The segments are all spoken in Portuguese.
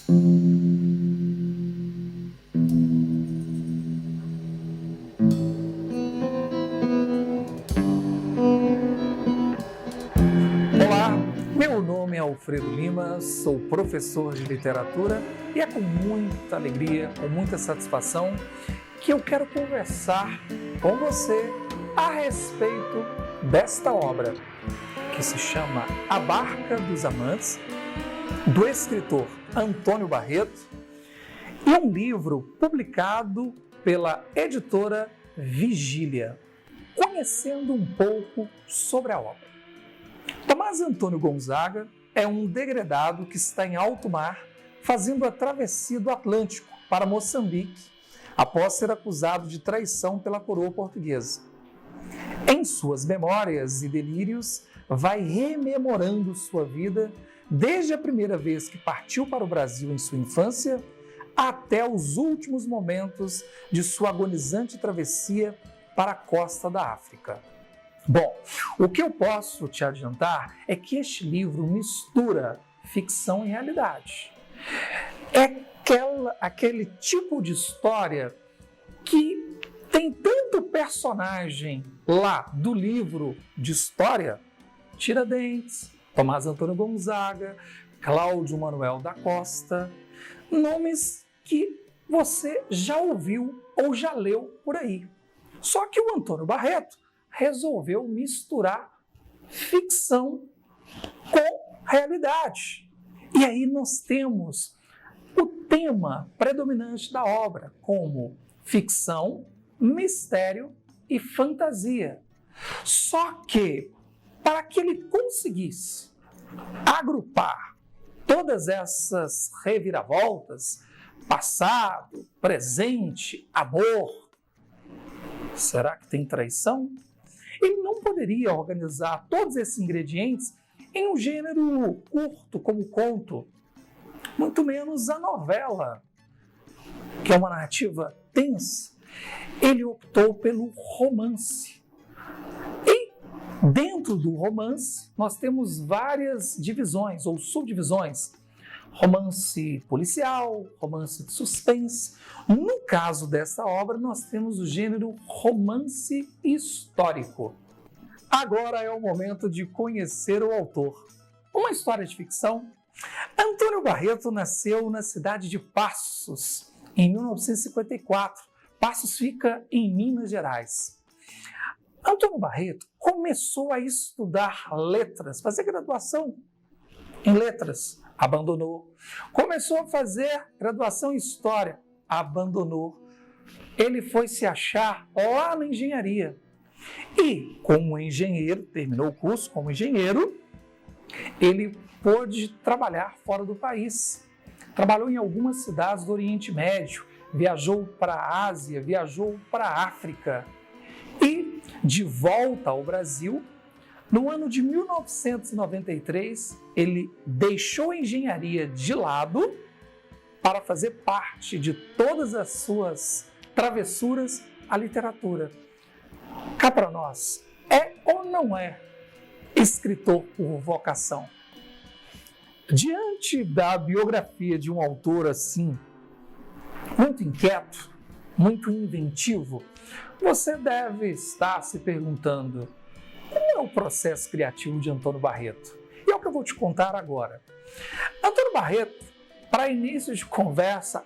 Olá, meu nome é Alfredo Lima, sou professor de literatura e é com muita alegria, com muita satisfação que eu quero conversar com você a respeito desta obra, que se chama A Barca dos Amantes, do escritor Antônio Barreto, e é um livro publicado pela editora Vigília, conhecendo um pouco sobre a obra. Tomás Antônio Gonzaga é um degredado que está em alto mar fazendo a travessia do Atlântico para Moçambique após ser acusado de traição pela coroa portuguesa. Em suas memórias e delírios, vai rememorando sua vida desde a primeira vez que partiu para o Brasil em sua infância até os últimos momentos de sua agonizante travessia para a costa da África. Bom, o que eu posso te adiantar é que este livro mistura ficção e realidade. É aquele tipo de história que tem tanto personagem lá do livro de história, Tiradentes, Tomás Antônio Gonzaga, Cláudio Manuel da Costa, nomes que você já ouviu ou já leu por aí. Só que o Antônio Barreto resolveu misturar ficção com realidade. E aí nós temos o tema predominante da obra como ficção, mistério e fantasia. Só que, para que ele conseguisse agrupar todas essas reviravoltas, passado, presente, amor, será que tem traição? Ele não poderia organizar todos esses ingredientes em um gênero curto como conto, muito menos a novela, que é uma narrativa tensa. Ele optou pelo romance. E dentro do romance, nós temos várias divisões ou subdivisões. Romance policial, romance de suspense. No caso desta obra, nós temos o gênero romance histórico. Agora é o momento de conhecer o autor. Uma história de ficção. Antônio Barreto nasceu na cidade de Passos, em 1954. Passos fica em Minas Gerais. Antônio Barreto começou a estudar letras, fazer graduação em letras, abandonou. Começou a fazer graduação em história, abandonou. Ele foi se achar lá na engenharia. E, como engenheiro, terminou o curso como engenheiro, ele pôde trabalhar fora do país. Trabalhou em algumas cidades do Oriente Médio, viajou para a Ásia, viajou para a África. E, de volta ao Brasil, no ano de 1993, ele deixou a engenharia de lado para fazer parte de todas as suas travessuras à literatura. Cá para nós, é ou não é escritor por vocação? Diante da biografia de um autor assim, muito inquieto, muito inventivo, você deve estar se perguntando: qual é o processo criativo de Antônio Barreto? E é o que eu vou te contar agora. Antônio Barreto, para início de conversa,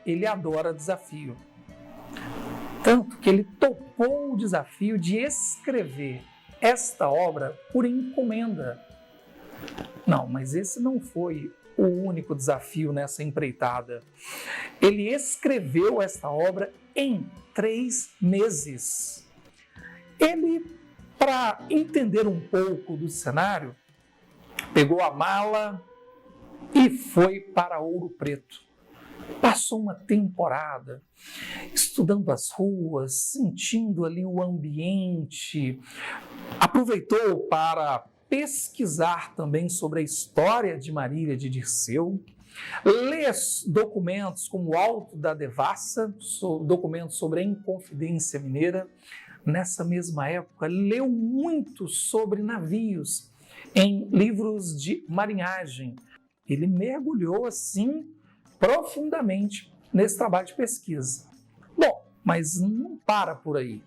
ele adora desafio. Tanto que ele topou o desafio de escrever esta obra por encomenda. Não, mas esse não foi o único desafio nessa empreitada. Ele escreveu esta obra em 3 meses. Ele, para entender um pouco do cenário, pegou a mala e foi para Ouro Preto. Passou uma temporada estudando as ruas, sentindo ali o ambiente, aproveitou para pesquisar também sobre a história de Marília de Dirceu, ler documentos como o Alto da Devassa, documentos sobre a Inconfidência Mineira. Nessa mesma época, leu muito sobre navios em livros de marinhagem, Ele mergulhou assim profundamente nesse trabalho de pesquisa. Bom, mas não para por aí.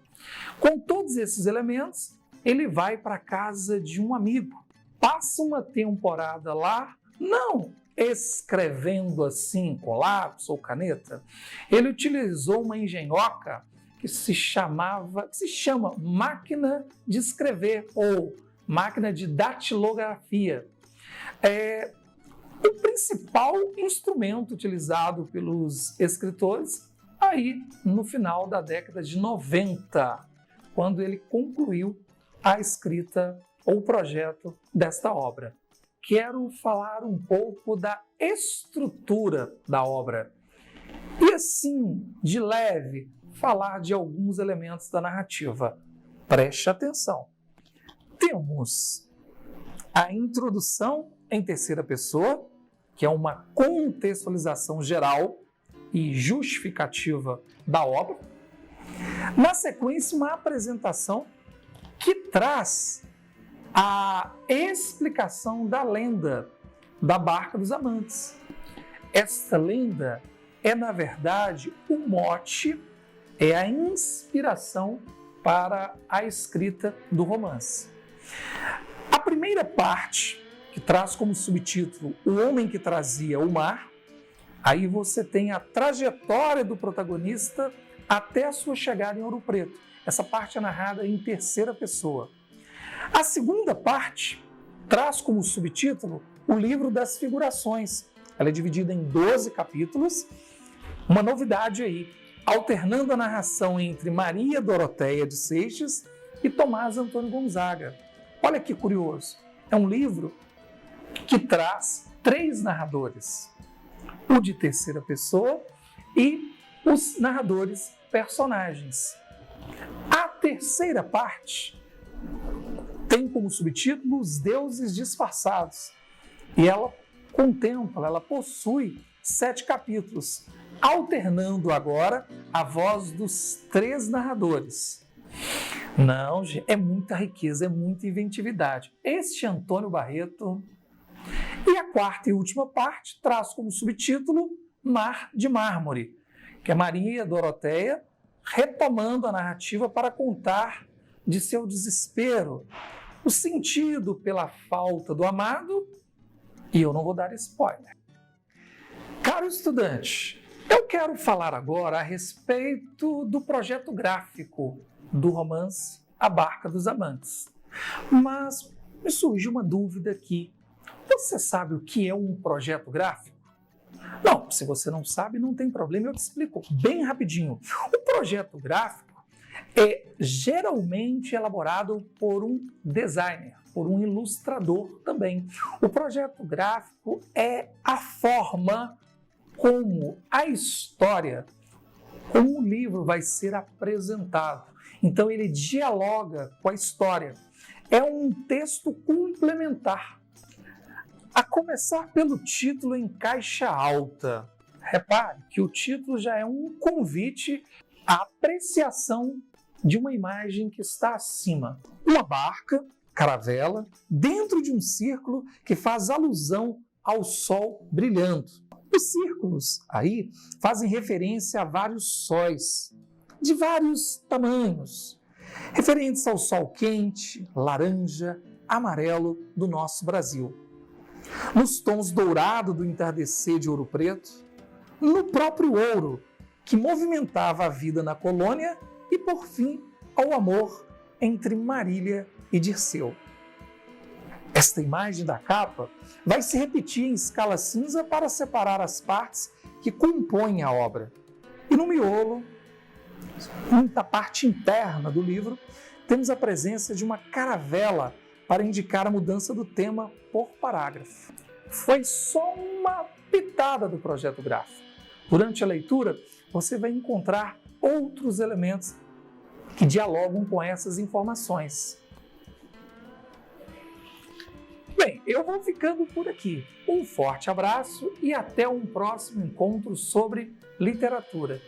Com todos esses elementos, ele vai para a casa de um amigo, passa uma temporada lá, não escrevendo assim com lápis ou caneta. Ele utilizou uma engenhoca que se chama máquina de escrever ou máquina de datilografia. O principal instrumento utilizado pelos escritores aí no final da década de 90, quando ele concluiu a escrita ou o projeto desta obra. Quero falar um pouco da estrutura da obra e assim, de leve, falar de alguns elementos da narrativa. Preste atenção. Temos a introdução em terceira pessoa, que é uma contextualização geral e justificativa da obra. Na sequência, uma apresentação que traz a explicação da lenda da Barca dos Amantes. Esta lenda é, na verdade, o mote, é a inspiração para a escrita do romance. A primeira parte, que traz como subtítulo O Homem que Trazia o Mar, aí você tem a trajetória do protagonista até a sua chegada em Ouro Preto. Essa parte é narrada em terceira pessoa. A segunda parte traz como subtítulo o Livro das Figurações. Ela é dividida em 12 capítulos. Uma novidade aí, alternando a narração entre Maria Doroteia de Seixas e Tomás Antônio Gonzaga. Olha que curioso, é um livro que traz 3 narradores, o de terceira pessoa e os narradores personagens. A terceira parte tem como subtítulo Os Deuses Disfarçados e ela contempla, ela possui 7 capítulos, alternando agora a voz dos 3 narradores. Não, é muita riqueza, é muita inventividade. Este Antônio Barreto. E a quarta e última parte traz como subtítulo Mar de Mármore, que é Maria Doroteia retomando a narrativa para contar de seu desespero, o sentido pela falta do amado, e eu não vou dar spoiler. Caro estudante, eu quero falar agora a respeito do projeto gráfico do romance A Barca dos Amantes. Mas me surgiu uma dúvida aqui. Você sabe o que é um projeto gráfico? Não, se você não sabe, não tem problema, eu te explico bem rapidinho. O projeto gráfico é geralmente elaborado por um designer, por um ilustrador também. O projeto gráfico é a forma como a história, como o livro vai ser apresentado. Então ele dialoga com a história. É um texto complementar. A começar pelo título em caixa alta. Repare que o título já é um convite à apreciação de uma imagem que está acima. Uma barca, caravela, dentro de um círculo que faz alusão ao sol brilhando. Os círculos aí fazem referência a vários sóis, de vários tamanhos, referentes ao sol quente, laranja, amarelo do nosso Brasil. Nos tons dourado do entardecer de Ouro Preto, no próprio ouro que movimentava a vida na colônia e, por fim, ao amor entre Marília e Dirceu. Esta imagem da capa vai se repetir em escala cinza para separar as partes que compõem a obra. E no miolo, na parte interna do livro, temos a presença de uma caravela para indicar a mudança do tema por parágrafo. Foi só uma pitada do projeto gráfico. Durante a leitura, você vai encontrar outros elementos que dialogam com essas informações. Bem, eu vou ficando por aqui. Um forte abraço e até um próximo encontro sobre literatura.